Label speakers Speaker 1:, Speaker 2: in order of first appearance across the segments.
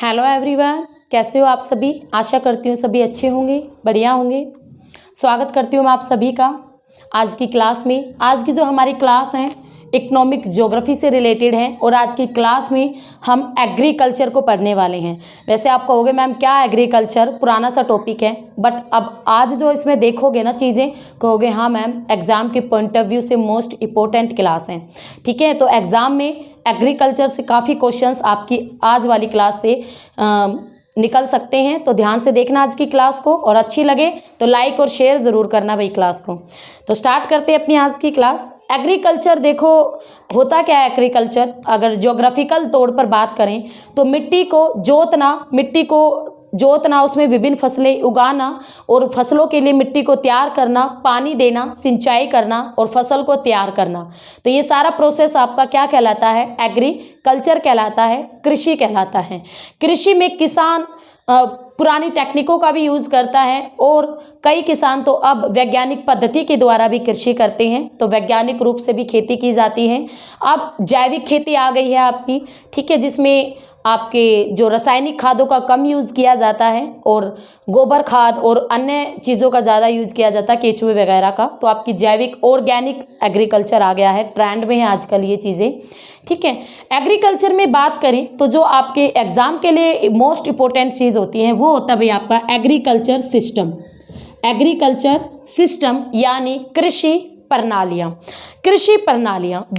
Speaker 1: Hello everyone, कैसे हो आप सभी। आशा करती हूँ सभी अच्छे होंगे, बढ़िया होंगे। स्वागत करती हूँ मैं आप सभी का आज की क्लास में। आज की जो हमारी क्लास है इकोनॉमिक ज्योग्राफी से रिलेटेड है और आज की क्लास में हम एग्रीकल्चर को पढ़ने वाले हैं। वैसे आप कहोगे मैम क्या एग्रीकल्चर, पुराना सा टॉपिक है, बट अब आज जो इसमें देखोगे ना चीज़ें, कहोगे हाँ मैम एग्ज़ाम के पॉइंट ऑफ व्यू से मोस्ट इम्पोर्टेंट क्लास है। ठीक है, तो एग्ज़ाम में एग्रीकल्चर से काफ़ी क्वेश्चंस आपकी आज वाली क्लास से निकल सकते हैं, तो ध्यान से देखना आज की क्लास को, और अच्छी लगे तो लाइक और शेयर ज़रूर करना भाई क्लास को। तो स्टार्ट करते हैं अपनी आज की क्लास। एग्रीकल्चर देखो होता क्या है एग्रीकल्चर, अगर ज्योग्राफिकल तौर पर बात करें तो मिट्टी को जोतना, उसमें विभिन्न फसलें उगाना और फसलों के लिए मिट्टी को तैयार करना, पानी देना, सिंचाई करना और फसल को तैयार करना। तो ये सारा प्रोसेस आपका क्या कहलाता है, एग्रीकल्चर कहलाता है, कृषि कहलाता है। कृषि में किसान पुरानी टेक्निकों का भी यूज़ करता है और कई किसान तो अब वैज्ञानिक पद्धति के द्वारा भी कृषि करते हैं, तो वैज्ञानिक रूप से भी खेती की जाती है। अब जैविक खेती आ गई है आपकी, ठीक है, जिसमें आपके जो रासायनिक खादों का कम यूज़ किया जाता है और गोबर खाद और अन्य चीज़ों का ज़्यादा यूज़ किया जाता है, केचुए वगैरह का। तो आपकी जैविक ऑर्गेनिक एग्रीकल्चर आ गया है, ट्रेंड में है आजकल ये चीज़ें। ठीक है, एग्रीकल्चर में बात करें तो जो आपके एग्ज़ाम के लिए मोस्ट इम्पोर्टेंट चीज़ होती है वो होता है भाई आपका एग्रीकल्चर सिस्टम। एग्रीकल्चर सिस्टम यानी कृषि प्रणालियाँ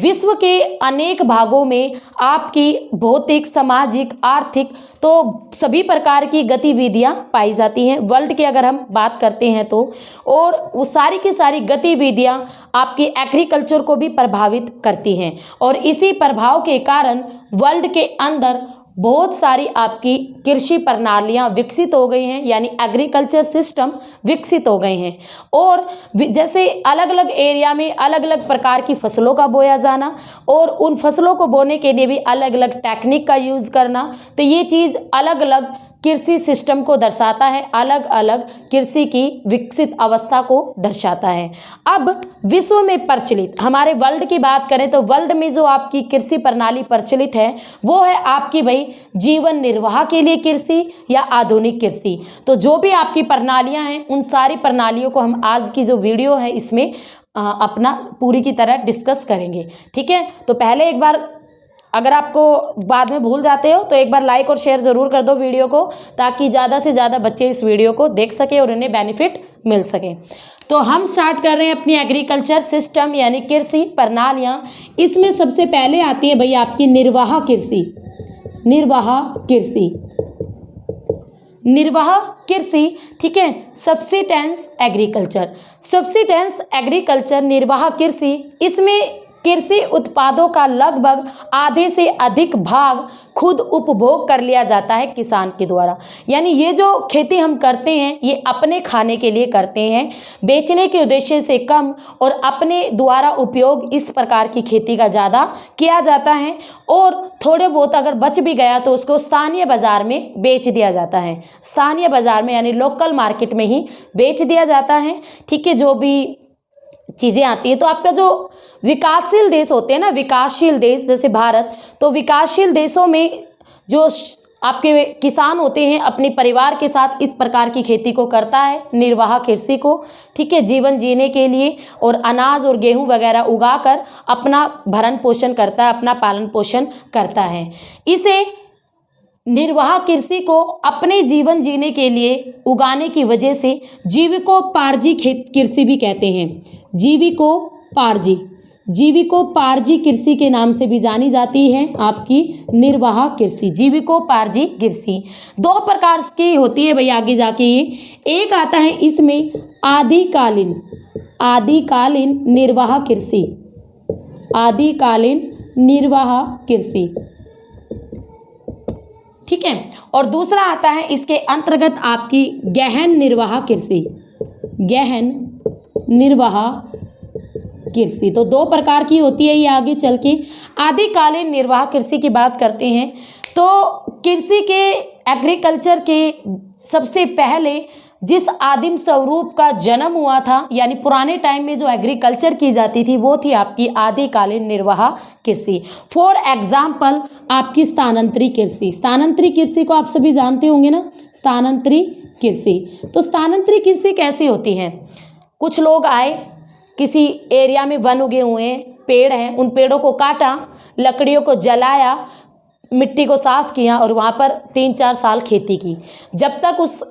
Speaker 1: विश्व के अनेक भागों में आपकी भौतिक, सामाजिक, आर्थिक तो सभी प्रकार की गतिविधियाँ पाई जाती हैं वर्ल्ड की अगर हम बात करते हैं तो, और वो सारी की सारी गतिविधियाँ आपकी एग्रीकल्चर को भी प्रभावित करती हैं, और इसी प्रभाव के कारण वर्ल्ड के अंदर बहुत सारी आपकी कृषि प्रणालियाँ विकसित हो गई हैं, यानी एग्रीकल्चर सिस्टम विकसित हो गए हैं। और जैसे अलग अलग एरिया में अलग अलग प्रकार की फसलों का बोया जाना और उन फसलों को बोने के लिए भी अलग अलग टेक्निक का यूज़ करना, तो ये चीज़ अलग अलग कृषि सिस्टम को दर्शाता है, अलग अलग कृषि की विकसित अवस्था को दर्शाता है। अब विश्व में प्रचलित, हमारे वर्ल्ड की बात करें तो वर्ल्ड में जो आपकी कृषि प्रणाली प्रचलित है वो है आपकी भाई जीवन निर्वाह के लिए कृषि या आधुनिक कृषि। तो जो भी आपकी प्रणालियां हैं उन सारी प्रणालियों को हम आज की जो वीडियो है इसमें अपना पूरी की तरह डिस्कस करेंगे। ठीक है, तो पहले एक बार अगर आपको बाद में भूल जाते हो तो एक बार लाइक और शेयर ज़रूर कर दो वीडियो को, ताकि ज़्यादा से ज़्यादा बच्चे इस वीडियो को देख सके और उन्हें बेनिफिट मिल सके। तो हम स्टार्ट कर रहे हैं अपनी एग्रीकल्चर सिस्टम यानी कृषि प्रणालियाँ। इसमें सबसे पहले आती है भाई आपकी निर्वाह कृषि। ठीक है, सब्सिस्टेंस एग्रीकल्चर निर्वाह कृषि। इसमें कृषि उत्पादों का लगभग आधे से अधिक भाग खुद उपभोग कर लिया जाता है किसान के द्वारा, यानी ये जो खेती हम करते हैं ये अपने खाने के लिए करते हैं, बेचने के उद्देश्य से कम, और अपने द्वारा उपयोग इस प्रकार की खेती का ज़्यादा किया जाता है, और थोड़े बहुत अगर बच भी गया तो उसको स्थानीय बाज़ार में बेच दिया जाता है, स्थानीय बाज़ार में यानी लोकल मार्केट में ही बेच दिया जाता है। ठीक है, जो भी चीज़ें आती हैं, तो आपका जो विकासशील देश होते हैं ना, विकासशील देश जैसे भारत, तो विकासशील देशों में जो आपके किसान होते हैं अपने परिवार के साथ इस प्रकार की खेती को करता है, निर्वाह कृषि को। ठीक है, जीवन जीने के लिए, और अनाज और गेहूं वगैरह उगाकर अपना भरण पोषण करता है, अपना पालन पोषण करता है। इसे निर्वाह कृषि को अपने जीवन जीने के लिए उगाने की वजह से जीविकोपार्जी कृषि भी कहते हैं। जीविकोपार्जी कृषि के नाम से भी जानी जाती है आपकी निर्वाह कृषि, जीविकोपार्जी कृषि। दो प्रकार की होती है भाई आगे जाके ये, एक आता है इसमें आदिकालीन निर्वाह कृषि। ठीक है, और दूसरा आता है इसके अंतर्गत आपकी गहन निर्वाह कृषि। तो दो प्रकार की होती है ये आगे चल के। आदिकालीन निर्वाह कृषि की बात करते हैं तो कृषि के एग्रीकल्चर के सबसे पहले जिस आदिम स्वरूप का जन्म हुआ था, यानी पुराने टाइम में जो एग्रीकल्चर की जाती थी वो थी आपकी आदिकालीन निर्वाह कृषि। फॉर एग्जाम्पल आपकी स्थानांतरी कृषि। स्थानांतरी कृषि को आप सभी जानते होंगे ना, स्थानांतरी कृषि। तो स्थानांतरी कृषि कैसी होती है? कुछ लोग आए, किसी एरिया में वन उगे हुए हैं, पेड़ हैं, उन पेड़ों को काटा, लकड़ियों को जलाया, मिट्टी को साफ किया और वहाँ पर 3-4 साल खेती की। जब तक उस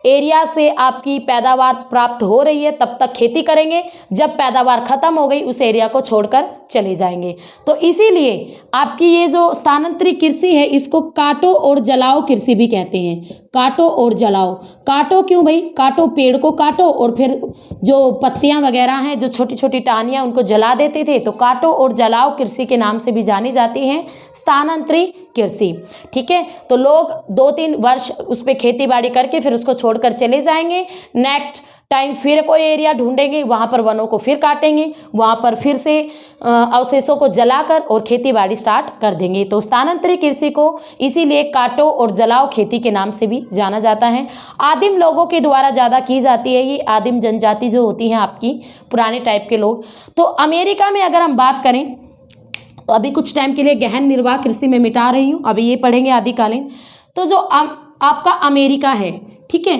Speaker 1: एरिया से आपकी पैदावार प्राप्त हो रही है तब तक खेती करेंगे, जब पैदावार खत्म हो गई उस एरिया को छोड़कर चले जाएंगे। तो इसीलिए आपकी ये जो स्थानांतरित कृषि है इसको काटो और जलाओ कृषि भी कहते हैं। काटो और जलाओ। काटो क्यों भाई? काटो, पेड़ को काटो और फिर जो पत्तियां वगैरह हैं, जो छोटी छोटी टहनियां, उनको जला देते थे। तो काटो और जलाओ कृषि के नाम से भी जानी जाती है स्थानांतरित कृषि। ठीक है, तो लोग 2-3 वर्ष उस पर खेती बाड़ी करके फिर उसको छोड़कर चले जाएंगे। नेक्स्ट टाइम फिर कोई एरिया ढूंढेंगे, वहाँ पर वनों को फिर काटेंगे, वहाँ पर फिर से अवशेषों को जलाकर और खेती बाड़ी स्टार्ट कर देंगे। तो स्थानांतरित कृषि को इसीलिए काटो और जलाओ खेती के नाम से भी जाना जाता है। आदिम लोगों के द्वारा ज़्यादा की जाती है ये, आदिम जनजाति जो होती हैं आपकी, पुराने टाइप के लोग। तो अमेरिका में अगर हम बात करें तो अभी कुछ टाइम के लिए गहन निर्वाह कृषि में मिटा रही हूँ, अभी ये पढ़ेंगे आदिकालीन। तो जो आपका अमेरिका है, ठीक है,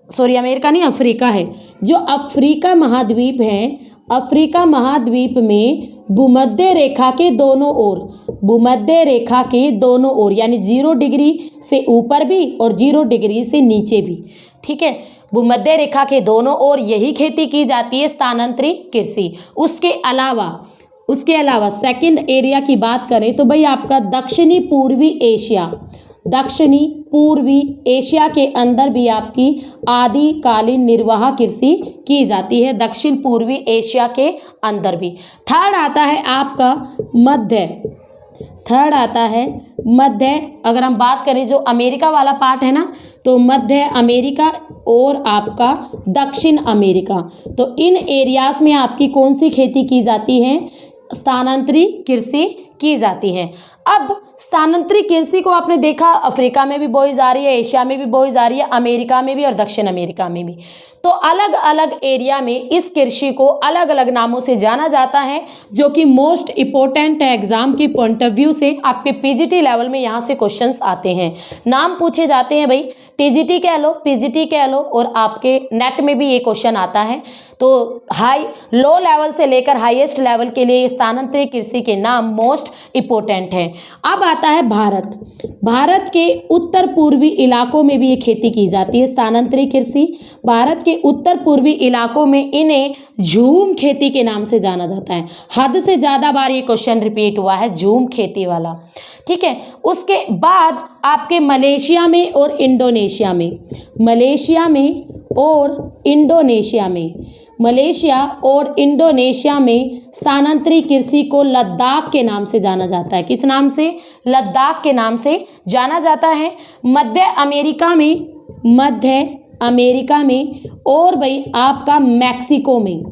Speaker 1: सॉरी अमेरिका नहीं, अफ्रीका है। जो अफ्रीका महाद्वीप है, अफ्रीका महाद्वीप में भूमध्य रेखा के दोनों ओर, भूमध्य रेखा के दोनों ओर यानी 0 डिग्री से ऊपर भी और 0 डिग्री से नीचे भी, ठीक है, भूमध्य रेखा के दोनों ओर यही खेती की जाती है, स्थानांतरित कृषि। उसके अलावा सेकंड एरिया की बात करें तो भाई आपका दक्षिणी पूर्वी एशिया, दक्षिणी पूर्वी एशिया के अंदर भी आपकी आदिकालीन निर्वाह कृषि की जाती है, दक्षिण पूर्वी एशिया के अंदर भी। थर्ड आता है आपका मध्य, थर्ड आता है मध्य। अगर हम बात करें जो अमेरिका वाला पार्ट है ना, तो मध्य अमेरिका और आपका दक्षिण अमेरिका, तो इन एरियाज में आपकी कौन सी खेती की जाती है? स्थानांतरित कृषि की जाती है। अब स्थानांतरित कृषि को आपने देखा अफ्रीका में भी बोई जा रही है, एशिया में भी बोई जा रही है, अमेरिका में भी और दक्षिण अमेरिका में भी। तो अलग अलग एरिया में इस कृषि को अलग अलग नामों से जाना जाता है, जो कि मोस्ट इम्पोर्टेंट है एग्जाम की पॉइंट ऑफ व्यू से। आपके पीजीटी लेवल में यहाँ से क्वेश्चंस आते हैं, नाम पूछे जाते हैं भाई, टीजीटी कह लो, पीजीटी कह लो, और आपके नेट में भी ये क्वेश्चन आता है। तो लो लेवल से लेकर हाईएस्ट लेवल के लिए स्थानांतरित कृषि के नाम मोस्ट इम्पोर्टेंट हैं। अब आता है भारत। भारत के उत्तर पूर्वी इलाकों में भी ये खेती की जाती है, स्थानांतरित कृषि। भारत के उत्तर पूर्वी इलाकों में इन्हें झूम खेती के नाम से जाना जाता है। हद से ज़्यादा बार ये क्वेश्चन रिपीट हुआ है, झूम खेती वाला, ठीक है। उसके बाद आपके मलेशिया में और इंडोनेशिया में, मलेशिया में और इंडोनेशिया में, मलेशिया और इंडोनेशिया में स्थानांतरित कृषि को लद्दाख के नाम से जाना जाता है। किस नाम से? लद्दाख के नाम से जाना जाता है। मध्य अमेरिका में, मध्य अमेरिका में और भाई आपका मैक्सिको में,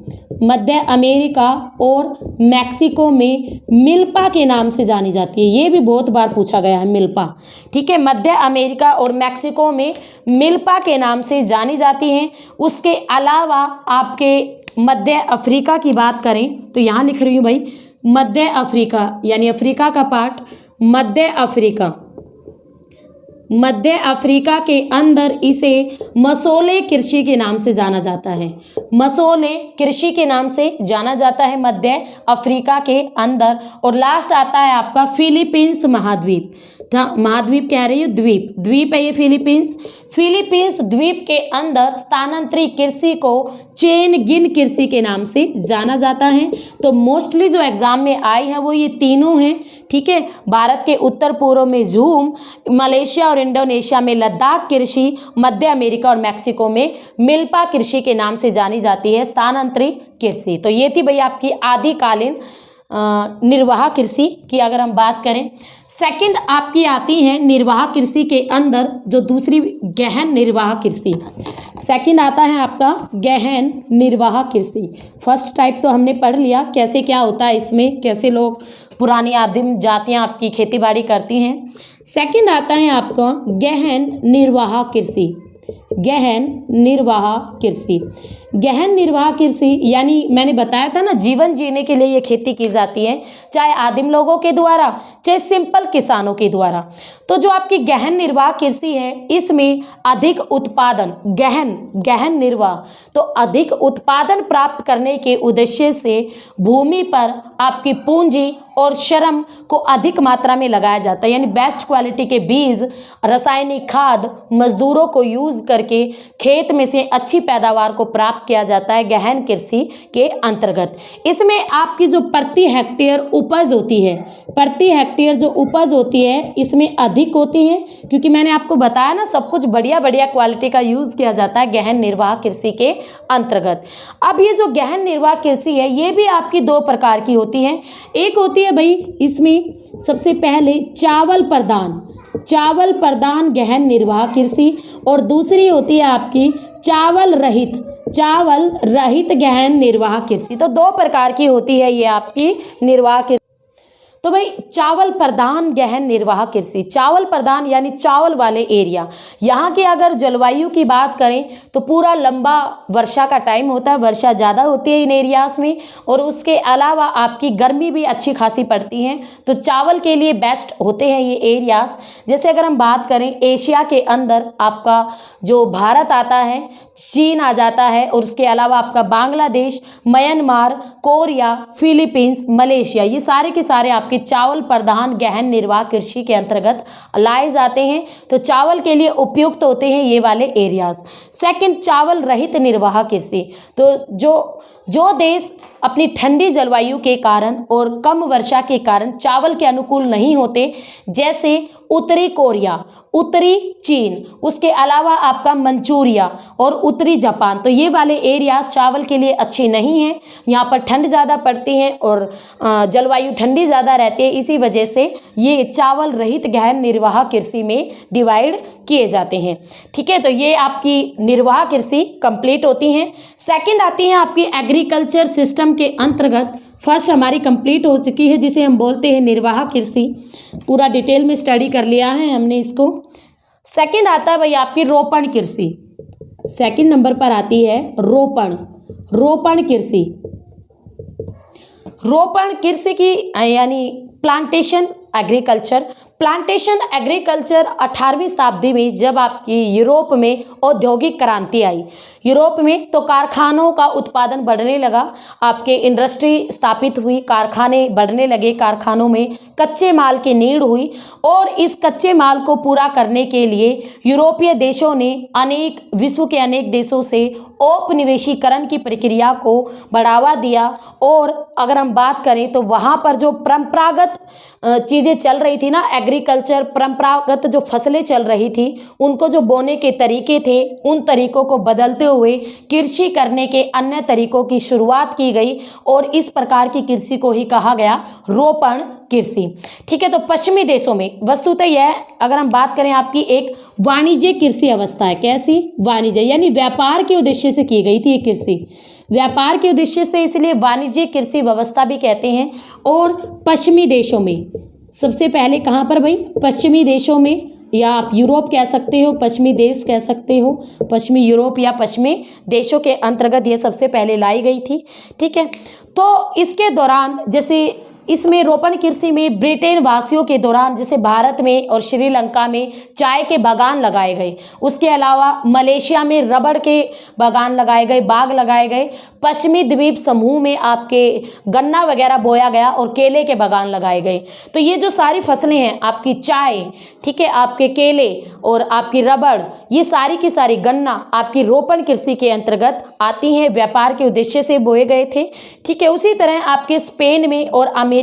Speaker 1: मध्य अमेरिका और मैक्सिको में मिल्पा के नाम से जानी जाती है। ये भी बहुत बार पूछा गया है, मिल्पा, ठीक है। मध्य अमेरिका और मैक्सिको में मिल्पा के नाम से जानी जाती हैं। उसके अलावा आपके मध्य अफ्रीका की बात करें तो यहाँ लिख रही हूँ भाई, मध्य अफ्रीका यानी अफ्रीका का पार्ट, मध्य अफ्रीका, मध्य अफ्रीका के अंदर इसे मसोले कृषि के नाम से जाना जाता है। मसोले कृषि के नाम से जाना जाता है मध्य अफ्रीका के अंदर। और लास्ट आता है आपका फिलीपींस महाद्वीप। महाद्वीप कह रही हूँ, द्वीप, द्वीप है ये फिलीपींस। फिलीपींस द्वीप के अंदर स्थानांतरित कृषि को चेनगिन कृषि के नाम से जाना जाता है। तो मोस्टली जो एग्जाम में आई है वो ये तीनों हैं, ठीक है। भारत के उत्तर पूर्व में झूम, मलेशिया और इंडोनेशिया में लद्दाख कृषि, मध्य अमेरिका और मैक्सिको में मिल्पा कृषि के नाम से जानी जाती है स्थानांतरित कृषि। तो ये थी भाई आपकी आदिकालीन निर्वाह कृषि की। अगर हम बात करें सेकंड आपकी आती है निर्वाह कृषि के अंदर जो दूसरी गहन निर्वाह कृषि। सेकंड आता है आपका गहन निर्वाह कृषि। फर्स्ट टाइप तो हमने पढ़ लिया, कैसे क्या होता है इसमें, कैसे लोग पुरानी आदिम जातियां आपकी खेती बाड़ी करती हैं। सेकंड आता है आपका गहन निर्वाह कृषि। गहन निर्वाह कृषि। गहन निर्वाह कृषि यानी मैंने बताया था ना, जीवन जीने के लिए ये खेती की जाती है, चाहे आदिम लोगों के द्वारा चाहे सिंपल किसानों के द्वारा। तो जो आपकी गहन निर्वाह कृषि है, इसमें अधिक उत्पादन, गहन निर्वाह, तो अधिक उत्पादन प्राप्त करने के उद्देश्य से भूमि पर आपकी पूंजी और श्रम को अधिक मात्रा में लगाया जाता है, यानी बेस्ट क्वालिटी के बीज, रासायनिक खाद, मजदूरों को यूज करके खेत में से अच्छी पैदावार को प्राप्त किया जाता है गहन कृषि के अंतर्गत। इसमें आपकी जो प्रति हेक्टेयर उपज होती है, प्रति हेक्टेयर जो उपज होती है इसमें अधिक होती है, क्योंकि मैंने आपको बताया ना सब कुछ बढ़िया बढ़िया क्वालिटी का यूज किया जाता है गहन निर्वाह कृषि के अंतर्गत। अब ये जो गहन निर्वाह कृषि है ये भी आपकी दो प्रकार की होती है। एक होती है भाई, इसमें सबसे पहले चावल प्रधान गहन निर्वाह कृषि, और दूसरी होती है आपकी चावल रहित गहन निर्वाह कृषि। तो दो प्रकार की होती है ये आपकी निर्वाह कृषि। तो भाई चावल प्रधान गहन निर्वाह कृषि, चावल प्रधान यानी चावल वाले एरिया, यहाँ की अगर जलवायु की बात करें तो पूरा लंबा वर्षा का टाइम होता है, वर्षा ज़्यादा होती है इन एरियाज़ में, और उसके अलावा आपकी गर्मी भी अच्छी खासी पड़ती है, तो चावल के लिए बेस्ट होते हैं ये एरियाज़। जैसे अगर हम बात करें एशिया के अंदर आपका जो भारत आता है, चीन आ जाता है, और उसके अलावा आपका Bangladesh, Myanmar, Korea, Philippines, Malaysia, ये सारे के सारे आपके चावल प्रधान गहन निर्वाह कृषि के अंतर्गत लाए जाते हैं। तो चावल के लिए उपयुक्त होते हैं ये वाले एरियाज। सेकंड, चावल रहित निर्वाह कृषि, तो जो देश अपनी ठंडी जलवायु के कारण और कम वर्षा के कारण चावल के अनुकूल नहीं होते, जैसे उत्तरी कोरिया, उत्तरी चीन, उसके अलावा आपका मंचूरिया और उत्तरी जापान, तो ये वाले एरिया चावल के लिए अच्छे नहीं हैं। यहाँ पर ठंड ज़्यादा पड़ती है और जलवायु ठंडी ज़्यादा रहती है, इसी वजह से ये चावल रहित गहन निर्वाह कृषि में डिवाइड किए जाते हैं। ठीक है, तो ये आपकी निर्वाह कृषि कंप्लीट होती हैं। सेकंड आती है आपकी एग्रीकल्चर सिस्टम के अंतर्गत। फर्स्ट हमारी कंप्लीट हो चुकी है जिसे हम बोलते हैं निर्वाह कृषि, पूरा डिटेल में स्टडी कर लिया है हमने इसको। सेकंड आता है भाई आपकी रोपण कृषि। सेकंड नंबर पर आती है रोपण कृषि। रोपण कृषि की यानी प्लांटेशन एग्रीकल्चर 18वीं शताब्दी में जब आपकी यूरोप में औद्योगिक क्रांति आई, यूरोप में तो कारखानों का उत्पादन बढ़ने लगा, आपके इंडस्ट्री स्थापित हुई, कारखाने बढ़ने लगे, कारखानों में कच्चे माल की नीड हुई, और इस कच्चे माल को पूरा करने के लिए यूरोपीय देशों ने विश्व के अनेक देशों से औपनिवेशीकरण की प्रक्रिया को बढ़ावा दिया। और अगर हम बात करें तो वहाँ पर जो परंपरागत चीज़ें चल रही थी ना, एग्रीकल्चर, परंपरागत जो फसलें चल रही थी, उनको जो बोने के तरीके थे, उन तरीकों को बदलते हुए कृषि करने के अन्य तरीकों की शुरुआत की गई, और इस प्रकार की कृषि को ही कहा गया रोपण कृषि। ठीक है, तो पश्चिमी देशों में वस्तुतः यह, अगर हम बात करें, आपकी एक वाणिज्य कृषि अवस्था है। कैसी? वाणिज्य, यानी व्यापार के उद्देश्य से की गई थी ये कृषि, व्यापार के उद्देश्य से, इसलिए वाणिज्य कृषि व्यवस्था भी कहते हैं। और पश्चिमी देशों में सबसे पहले कहाँ पर भाई? पश्चिमी देशों में, या आप यूरोप कह सकते हो, पश्चिमी देश कह सकते हो, पश्चिमी यूरोप या पश्चिमी देशों के अंतर्गत ये सबसे पहले लाई गई थी। ठीक है, तो इसके दौरान जैसे इसमें रोपण कृषि में ब्रिटेन वासियों के दौरान जैसे भारत में और श्रीलंका में चाय के बागान लगाए गए, उसके अलावा मलेशिया में रबड़ के बागान लगाए गए, बाग लगाए गए, पश्चिमी द्वीप समूह में आपके गन्ना वगैरह बोया गया और केले के बागान लगाए गए। तो ये जो सारी फसलें हैं, आपकी चाय, ठीक है, आपके केले और आपकी रबड़, ये सारी की सारी गन्ना आपकी रोपण कृषि के अंतर्गत आती हैं, व्यापार के उद्देश्य से बोए गए थे। ठीक है, उसी तरह आपके स्पेन में और अमेरिका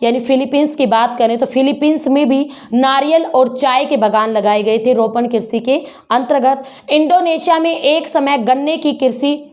Speaker 1: यानी फिलीपींस की बात करें तो फिलीपींस में भी नारियल और चाय के बागान लगाए गए थे रोपण कृषि के अंतर्गत। इंडोनेशिया में एक समय गन्ने की कृषि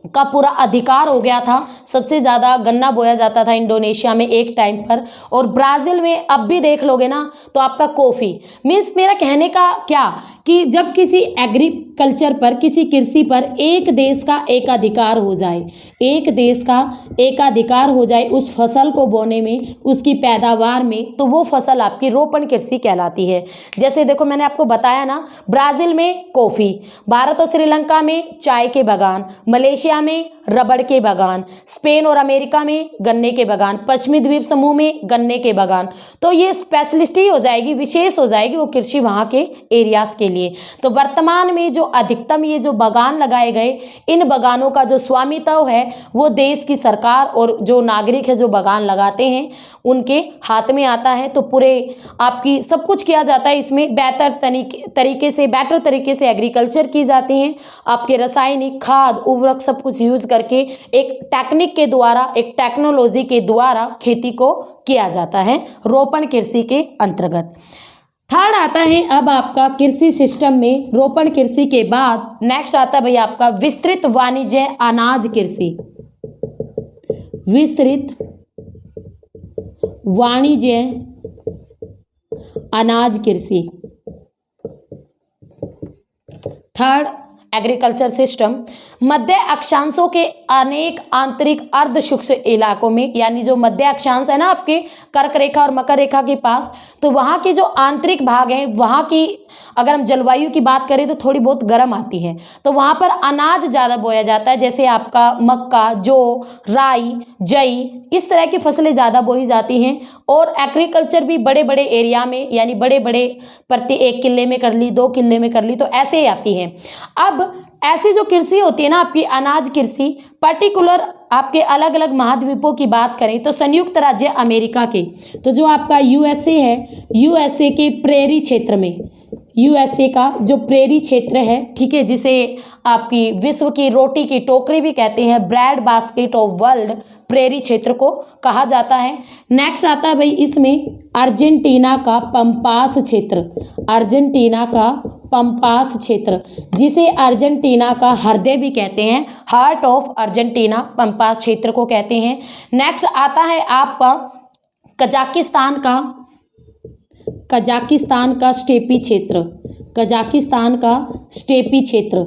Speaker 1: का पूरा अधिकार हो गया था। सबसे ज़्यादा गन्ना बोया जाता था इंडोनेशिया में एक टाइम पर, और ब्राज़ील में अब भी देख लोगे ना तो आपका कॉफ़ी। मीन्स मेरा कहने का क्या कि जब किसी एग्रीकल्चर पर, किसी कृषि पर एक देश का एकाधिकार हो जाए, एक देश का एकाधिकार हो जाए उस फसल को बोने में, उसकी पैदावार में, तो वो फसल आपकी रोपण कृषि कहलाती है। जैसे देखो मैंने आपको बताया ना, ब्राज़ील में कॉफ़ी, भारत और श्रीलंका में चाय के बागान, मलेशिया में रबड़ के बागान, स्पेन और अमेरिका में गन्ने के बागान, पश्चिमी द्वीप समूह में गन्ने के बागान। तो ये स्पेशलिस्ट ही हो जाएगी, विशेष हो जाएगी वो कृषि वहाँ के एरियाज़ के लिए। तो वर्तमान में जो अधिकतम ये जो बागान लगाए गए, इन बागानों का जो स्वामित्व है वो देश की सरकार और जो नागरिक है जो बागान लगाते हैं उनके हाथ में आता है। तो पूरे आपकी सब कुछ किया जाता है इसमें, बेहतर तरीके से एग्रीकल्चर की जाती हैं। आपके रासायनिक खाद, उर्वरक सब कुछ यूज करके एक टेक्निक के द्वारा, एक टेक्नोलॉजी के द्वारा खेती को किया जाता है रोपण कृषि के अंतर्गत। थर्ड आता है अब आपका कृषि सिस्टम में रोपण कृषि के बाद नेक्स्ट आता है भाई आपका विस्तृत वाणिज्य अनाज कृषि। विस्तृत वाणिज्य अनाज कृषि। थर्ड एग्रीकल्चर सिस्टम मध्य अक्षांशों के अनेक आंतरिक अर्ध शुष्क इलाकों में, यानी जो मध्य अक्षांश है ना आपके कर्क रेखा और मकर रेखा के पास, तो वहाँ के जो आंतरिक भाग हैं वहाँ की अगर हम जलवायु की बात करें तो थोड़ी बहुत गर्म आती है, तो वहाँ पर अनाज ज़्यादा बोया जाता है। जैसे आपका मक्का, जौ, राई, जई, इस तरह की फसलें ज़्यादा बोई जाती हैं। और एग्रीकल्चर भी बड़े बड़े एरिया में, यानी बड़े बड़े प्रति 1 किले में कर ली, 2 किले में कर ली, तो ऐसे ही आती है। अब ऐसी जो कृषि होती है ना आपकी अनाज कृषि, पर्टिकुलर आपके अलग अलग महाद्वीपों की बात करें तो संयुक्त राज्य अमेरिका के, तो जो आपका यूएसए है, यूएसए के प्रेरी क्षेत्र में, यूएसए का जो प्रेरी क्षेत्र है, ठीक है, जिसे आपकी विश्व की रोटी की टोकरी भी कहते हैं, bread basket of world, prairie क्षेत्र को कहा जाता है। नेक्स्ट आता है भाई इसमें अर्जेंटीना का पंपास क्षेत्र, अर्जेंटीना का पंपास क्षेत्र, जिसे अर्जेंटीना का हृदय भी कहते हैं, हार्ट ऑफ अर्जेंटीना, पंपास क्षेत्र को कहते हैं। नेक्स्ट आता है आपका कजाकिस्तान का स्टेपी क्षेत्र, कजाकिस्तान का स्टेपी क्षेत्र,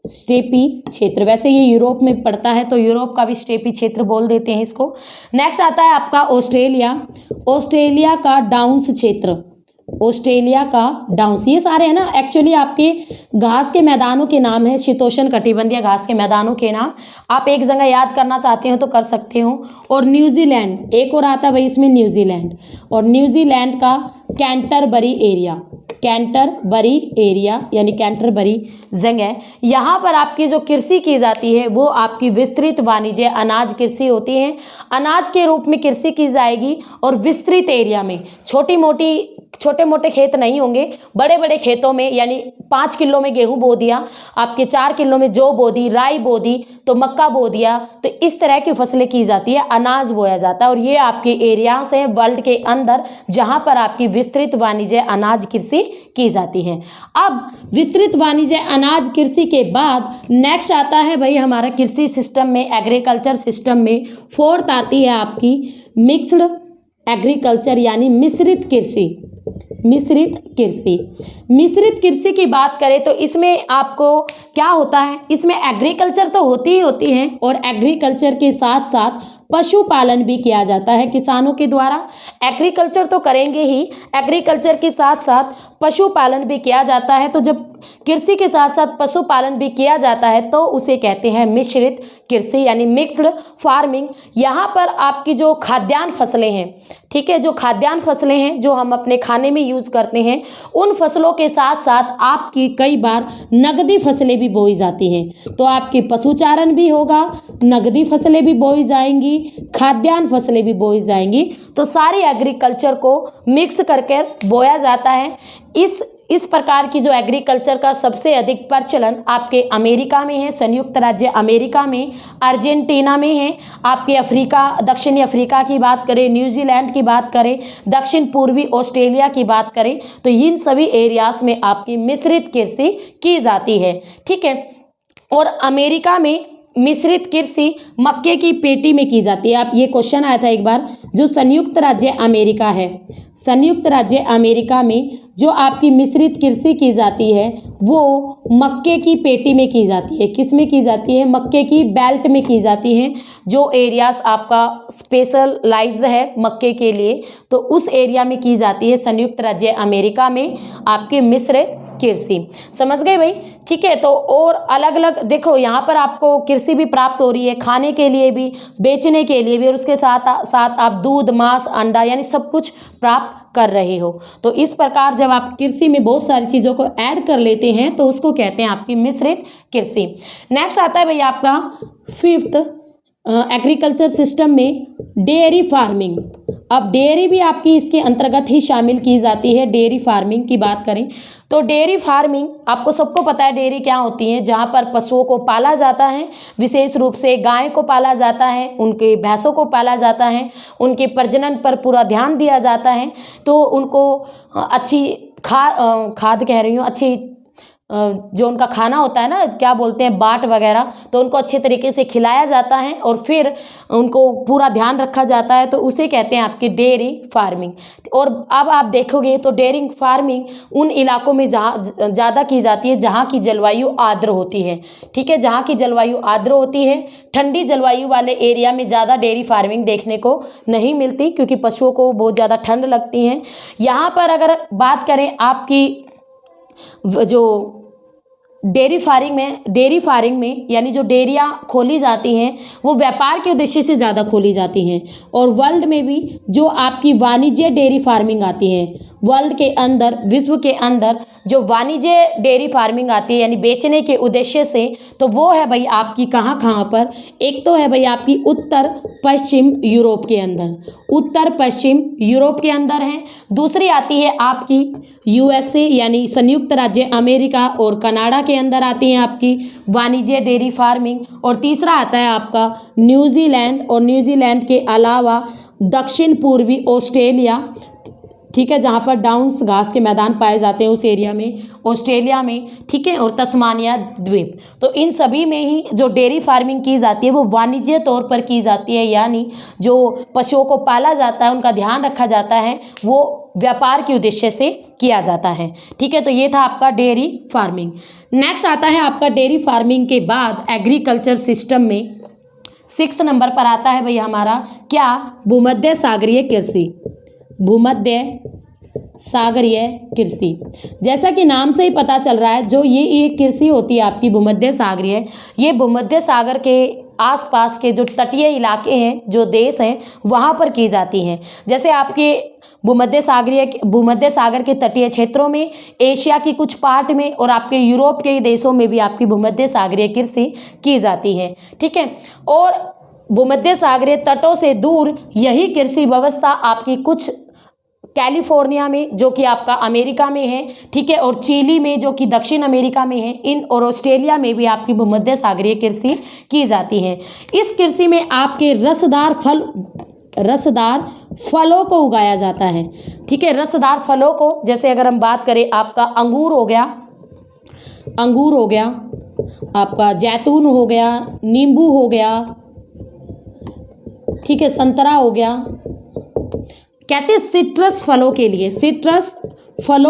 Speaker 1: स्टेपी क्षेत्र, वैसे ये यूरोप में पड़ता है तो यूरोप का भी स्टेपी क्षेत्र बोल देते हैं इसको। नेक्स्ट आता है आपका ऑस्ट्रेलिया, ऑस्ट्रेलिया का डाउन्स क्षेत्र, ऑस्ट्रेलिया का डाउन्स, ये सारे है ना एक्चुअली आपके घास के मैदानों के नाम है, शीतोष्ण कटिबंधीय घास के मैदानों के नाम। आप एक जगह याद करना चाहते हो तो कर सकते हो। और न्यूजीलैंड एक और आता है भाई इसमें, न्यूजीलैंड, और न्यूजीलैंड का कैंटरबरी एरिया, कैंटरबरी एरिया यानी कैंटरबरी जगह, यहाँ पर आपकी जो कृषि की जाती है वो आपकी विस्तृत वाणिज्य अनाज कृषि होती है। अनाज के रूप में कृषि की जाएगी और विस्तृत एरिया में, छोटे मोटे खेत नहीं होंगे, बड़े बड़े खेतों में, यानी 5 किलो में गेहूं बो दिया, आपके 4 किलो में जौ बो दी, राई बो दी, तो मक्का बो दिया, तो इस तरह की फसलें की जाती है, अनाज बोया जाता है। और ये आपके एरियाज हैं वर्ल्ड के अंदर जहां पर आपकी विस्तृत वाणिज्य अनाज कृषि की जाती है। अब विस्तृत वाणिज्य अनाज कृषि के बाद नेक्स्ट आता है भाई हमारा कृषि सिस्टम में, एग्रीकल्चर सिस्टम में फोर्थ आती है आपकी मिक्स्ड एग्रीकल्चर यानी मिश्रित कृषि। मिश्रित कृषि, मिश्रित कृषि की बात करें तो इसमें आपको क्या होता है, इसमें एग्रीकल्चर तो होती ही होती है और एग्रीकल्चर के साथ साथ पशुपालन भी किया जाता है किसानों के द्वारा। एग्रीकल्चर तो करेंगे ही, एग्रीकल्चर के साथ साथ पशुपालन भी किया जाता है। तो जब कृषि के साथ साथ पशुपालन भी किया जाता है तो उसे कहते हैं मिश्रित कृषि यानी मिक्स्ड फार्मिंग। यहाँ पर आपकी जो खाद्यान्न फसलें हैं, ठीक है, जो खाद्यान्न फसलें हैं जो हम अपने खाने में यूज़ करते हैं, उन फसलों के साथ साथ आपकी कई बार नगदी फसलें भी बोई जाती हैं। तो आपकी पशुचारण भी होगा, नगदी फसलें भी बोई जाएंगी, खाद्यान्न फसलें भी बोई जाएंगी। तो सारी एग्रीकल्चर को मिक्स करके बोया जाता है। इस प्रकार की जो एग्रीकल्चर का सबसे अधिक प्रचलन आपके अमेरिका में है, संयुक्त राज्य अमेरिका में, अर्जेंटीना में है। आपके अफ्रीका, दक्षिणी अफ्रीका की बात करें, न्यूजीलैंड की बात करें, दक्षिण पूर्वी ऑस्ट्रेलिया की बात करें, तो इन सभी एरियाज में आपकी मिश्रित कृषि की जाती है, ठीक है। और अमेरिका में मिश्रित कृषि मक्के की पेटी में की जाती है। आप ये क्वेश्चन आया था एक बार, जो संयुक्त राज्य अमेरिका है, संयुक्त राज्य अमेरिका में जो आपकी मिश्रित कृषि की जाती है वो मक्के की पेटी में की जाती है। किस में की जाती है? मक्के की बेल्ट में की जाती है। जो एरियाज आपका स्पेशलाइज्ड है मक्के के लिए, तो उस एरिया में की जाती है संयुक्त राज्य अमेरिका में आपके मिश्रित कृषि। समझ गए भाई? ठीक है। तो और अलग अलग देखो, यहाँ पर आपको कृषि भी प्राप्त हो रही है, खाने के लिए भी, बेचने के लिए भी, और उसके साथ साथ आप दूध, मांस, अंडा यानी सब कुछ प्राप्त कर रहे हो। तो इस प्रकार जब आप कृषि में बहुत सारी चीज़ों को ऐड कर लेते हैं तो उसको कहते हैं आपकी मिश्रित कृषि। नेक्स्ट आता है भाई आपका 5th एग्रीकल्चर सिस्टम में डेयरी फार्मिंग। अब डेयरी भी आपकी इसके अंतर्गत ही शामिल की जाती है। डेयरी फार्मिंग की बात करें तो डेयरी फार्मिंग आपको सबको पता है डेयरी क्या होती है, जहाँ पर पशुओं को पाला जाता है, विशेष रूप से गाय को पाला जाता है, उनके भैंसों को पाला जाता है, उनके प्रजनन पर पूरा ध्यान दिया जाता है। तो उनको अच्छी खाद कह रही हूँ, अच्छी जो उनका खाना होता है ना, क्या बोलते हैं, बाट वगैरह, तो उनको अच्छे तरीके से खिलाया जाता है और फिर उनको पूरा ध्यान रखा जाता है, तो उसे कहते हैं आपकी डेयरी फार्मिंग। और अब आप देखोगे तो डेयरी फार्मिंग उन इलाकों में जहाँ ज़्यादा की जाती है जहाँ की जलवायु आर्द्र होती है। ठीक है, जहाँ की जलवायु आर्द्र होती है, ठंडी जलवायु वाले एरिया में ज़्यादा डेयरी फार्मिंग देखने को नहीं मिलती, क्योंकि पशुओं को बहुत ज़्यादा ठंड लगती है। यहाँ पर अगर बात करें आपकी जो डेयरी फार्मिंग में यानी जो डेयरियाँ खोली जाती हैं वो व्यापार के उद्देश्य से ज़्यादा खोली जाती हैं। और वर्ल्ड में भी जो आपकी वाणिज्य डेयरी फार्मिंग आती है, वर्ल्ड के अंदर, विश्व के अंदर जो वाणिज्य डेयरी फार्मिंग आती है यानी बेचने के उद्देश्य से, तो वो है भाई आपकी कहाँ पर, एक तो है भाई आपकी उत्तर पश्चिम यूरोप के अंदर, उत्तर पश्चिम यूरोप के अंदर है। दूसरी आती है आपकी USA यानी संयुक्त राज्य अमेरिका और कनाडा के अंदर आती हैं आपकी वाणिज्य डेयरी फार्मिंग। और तीसरा आता है आपका न्यूजीलैंड, और न्यूजीलैंड के अलावा दक्षिण पूर्वी ऑस्ट्रेलिया, ठीक है, जहाँ पर डाउन्स घास के मैदान पाए जाते हैं उस एरिया में, ऑस्ट्रेलिया में, ठीक है, और तस्मानिया द्वीप। तो इन सभी में ही जो डेयरी फार्मिंग की जाती है वो वाणिज्य तौर पर की जाती है, यानी जो पशुओं को पाला जाता है, उनका ध्यान रखा जाता है, वो व्यापार के उद्देश्य से किया जाता है। ठीक है, तो ये था आपका डेयरी फार्मिंग। नेक्स्ट आता है आपका डेयरी फार्मिंग के बाद एग्रीकल्चर सिस्टम में 6 नंबर पर आता है भाई हमारा क्या, भूमध्य सागरीय कृषि। भूमध्य सागरीय कृषि, जैसा कि नाम से ही पता चल रहा है, जो ये कृषि होती है आपकी भूमध्य सागरीय, ये भूमध्य सागर के आसपास के जो तटीय इलाके हैं, जो देश हैं, वहाँ पर की जाती हैं। जैसे आपके भूमध्य सागर के तटीय क्षेत्रों में, एशिया की कुछ पार्ट में, और आपके यूरोप के देशों में भी आपकी भूमध्य सागरीय कृषि की जाती है। ठीक है, और भूमध्य सागरीय तटों से दूर यही कृषि व्यवस्था आपकी कुछ कैलिफोर्निया में जो कि आपका अमेरिका में है, ठीक है, और चिली में जो कि दक्षिण अमेरिका में है, इन और ऑस्ट्रेलिया में भी आपकी भूमध्य सागरीय कृषि की जाती है। इस कृषि में आपके रसदार फलों को उगाया जाता है। ठीक है, रसदार फलों को, जैसे अगर हम बात करें आपका अंगूर हो गया, आपका जैतून हो गया, नींबू हो गया, ठीक है, संतरा हो गया, कहते हैं सिट्रस फलों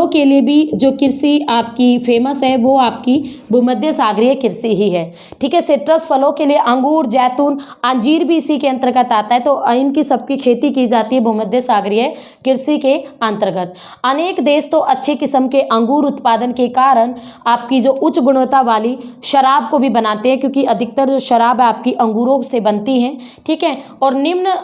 Speaker 1: के लिए भी जो कृषि आपकी फेमस है वो आपकी भूमध्य सागरीय कृषि ही है। ठीक है, सिट्रस फलों के लिए अंगूर, जैतून, अंजीर भी इसी के अंतर्गत आता है। तो इनकी सबकी खेती की जाती है भूमध्य सागरीय कृषि के अंतर्गत। अनेक देश तो अच्छे किस्म के अंगूर उत्पादन के कारण आपकी जो उच्च गुणवत्ता वाली शराब को भी बनाते हैं, क्योंकि अधिकतर जो शराब है आपकी अंगूरों से बनती है। ठीक है, और निम्न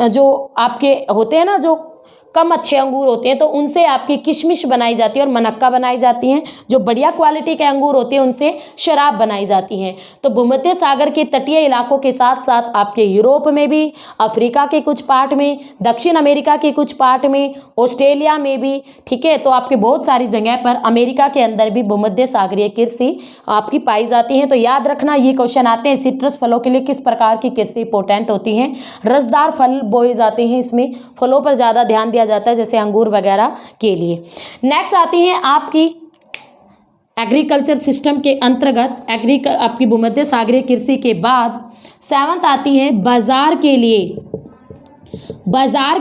Speaker 1: जो आपके होते हैं ना, जो कम अच्छे अंगूर होते हैं, तो उनसे आपकी किशमिश बनाई जाती है और मनक्का बनाई जाती हैं। जो बढ़िया क्वालिटी के अंगूर होते हैं उनसे शराब बनाई जाती हैं। तो भूमध्य सागर के तटीय इलाकों के साथ साथ आपके यूरोप में भी, अफ्रीका के कुछ पार्ट में, दक्षिण अमेरिका के कुछ पार्ट में, ऑस्ट्रेलिया में भी, ठीक है, तो आपके बहुत सारी जगह पर, अमेरिका के अंदर भी भूमध्य सागरीय कृषि आपकी पाई जाती है। तो याद रखना, ये क्वेश्चन आते हैं सिट्रस फलों के लिए किस प्रकार की कृषि इंपॉर्टेंट होती हैं। रसदार फल बोए जाते हैं, इसमें फलों पर ज़्यादा ध्यान दिया जाता है, जैसे अंगूर वगैरह के लिए। नेक्स्ट आती हैं आपकी एग्रीकल्चर सिस्टम के अंतर्गत आपकी भूमध्य सागरीय कृषि के बाद 7th आती है बाजार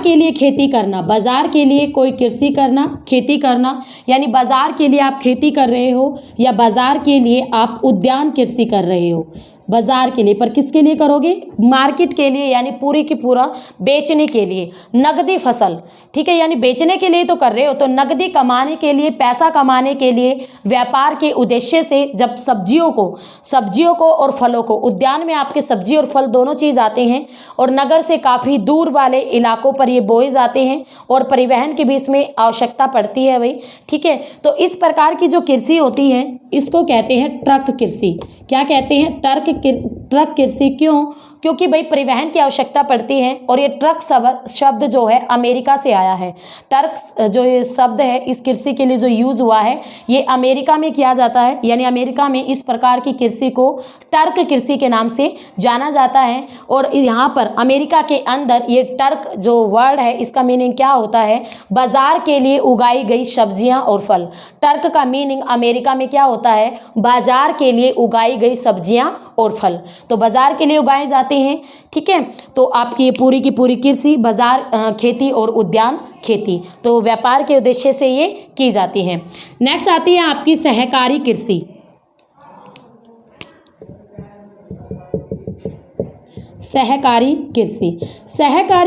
Speaker 1: के लिए खेती करना। बाजार के लिए कोई कृषि करना, खेती करना, यानी बाजार के लिए आप खेती कर रहे हो या बाजार के लिए आप उद्यान कृषि कर रहे हो। बाजार के लिए, पर किसके लिए करोगे? मार्केट के लिए, यानी पूरी की पूरा बेचने के लिए, नगदी फसल, ठीक है, यानी बेचने के लिए तो कर रहे हो, तो नगदी कमाने के लिए, पैसा कमाने के लिए, व्यापार के उद्देश्य से जब सब्जियों को और फलों को, उद्यान में आपके सब्जी और फल दोनों चीज़ आते हैं और नगर से काफ़ी दूर वाले इलाकों पर ये बोए जाते हैं और परिवहन की भी इसमें आवश्यकता पड़ती है भाई, ठीक है। तो इस प्रकार की जो कृषि होती है इसको कहते हैं ट्रक कृषि। क्या कहते हैं? ट्रक कृषि। क्यों? क्योंकि भाई परिवहन की आवश्यकता पड़ती है और ये ट्रक शब्द जो है अमेरिका से आया है। ट्रक जो ये शब्द है इस कृषि के लिए जो यूज़ हुआ है ये अमेरिका में किया जाता है, यानी अमेरिका में इस प्रकार की कृषि को ट्रक कृषि के नाम से जाना जाता है। और यहाँ पर अमेरिका के अंदर ये ट्रक जो वर्ड है इसका मीनिंग क्या होता है? बाजार के लिए उगाई गई सब्जियाँ और फल। ट्रक का मीनिंग अमेरिका में क्या होता है? बाजार के लिए उगाई गई सब्जियाँ और फल। तो बाजार के लिए उगाए जाते हैं, ठीक है। तो आपकी ये पूरी की पूरी कृषि बाजार खेती और उद्यान खेती, तो व्यापार के उद्देश्य से ये की जाती है। नेक्स्ट आती है आपकी सहकारी कृषि। सहकारी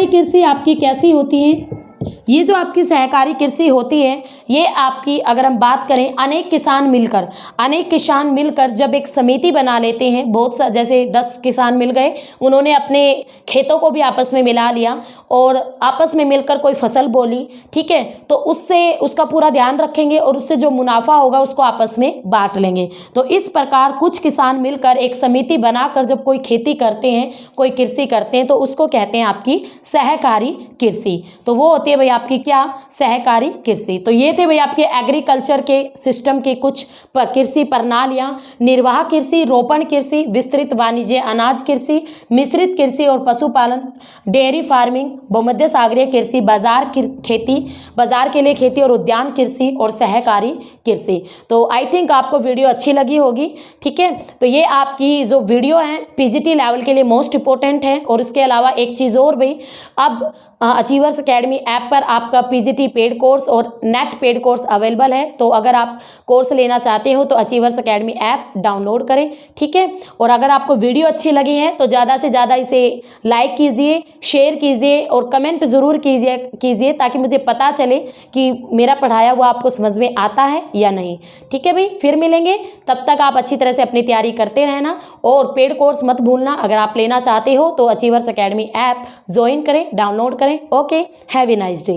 Speaker 1: कृषि आपकी कैसी होती है? ये जो आपकी सहकारी कृषि होती है ये आपकी, अगर हम बात करें, अनेक किसान मिलकर जब एक समिति बना लेते हैं, बहुत सा, जैसे 10 किसान मिल गए, उन्होंने अपने खेतों को भी आपस में मिला लिया और आपस में मिलकर कोई फसल बोली, ठीक है, तो उससे उसका पूरा ध्यान रखेंगे और उससे जो मुनाफा होगा उसको आपस में बांट लेंगे। तो इस प्रकार कुछ किसान मिलकर एक समिति बनाकर जब कोई खेती करते हैं, कोई कृषि करते हैं, तो उसको कहते हैं आपकी सहकारी कृषि। तो वो होती है भाई आपकी क्या? सहकारी कृषि। तो ये थे भाई आपके एग्रीकल्चर के सिस्टम के कुछ कृषि प्रणालियां: निर्वाह कृषि, रोपण कृषि, विस्तृत वाणिज्य अनाज कृषि, मिश्रित कृषि और पशुपालन, डेयरी फार्मिंग, भूमध्य सागरीय कृषि, बाजार के लिए खेती और उद्यान कृषि और सहकारी कृषि। तो आई थिंक आपको वीडियो अच्छी लगी होगी, ठीक है। तो ये आपकी जो वीडियो है पीजीटी लेवल के लिए मोस्ट इंपॉर्टेंट है। और इसके अलावा एक चीज़ और भाई, अब अचीवर्स एकेडमी ऐप पर आपका पीजीटी पेड कोर्स और नेट पेड कोर्स अवेलेबल है। तो अगर आप कोर्स लेना चाहते हो तो अचीवर्स एकेडमी ऐप डाउनलोड करें, ठीक है। और अगर आपको वीडियो अच्छी लगी है तो ज़्यादा से ज़्यादा इसे लाइक कीजिए, शेयर कीजिए और कमेंट ज़रूर कीजिए ताकि मुझे पता चले कि मेरा पढ़ाया हुआ आपको समझ में आता है या नहीं, ठीक है भाई। फिर मिलेंगे, तब तक आप अच्छी तरह से अपनी तैयारी करते रहना और पेड कोर्स मत भूलना। अगर आप लेना चाहते हो तो अचीवर्स एकेडमी ऐप ज्वाइन करें, डाउनलोड करें। Okay, have a nice day.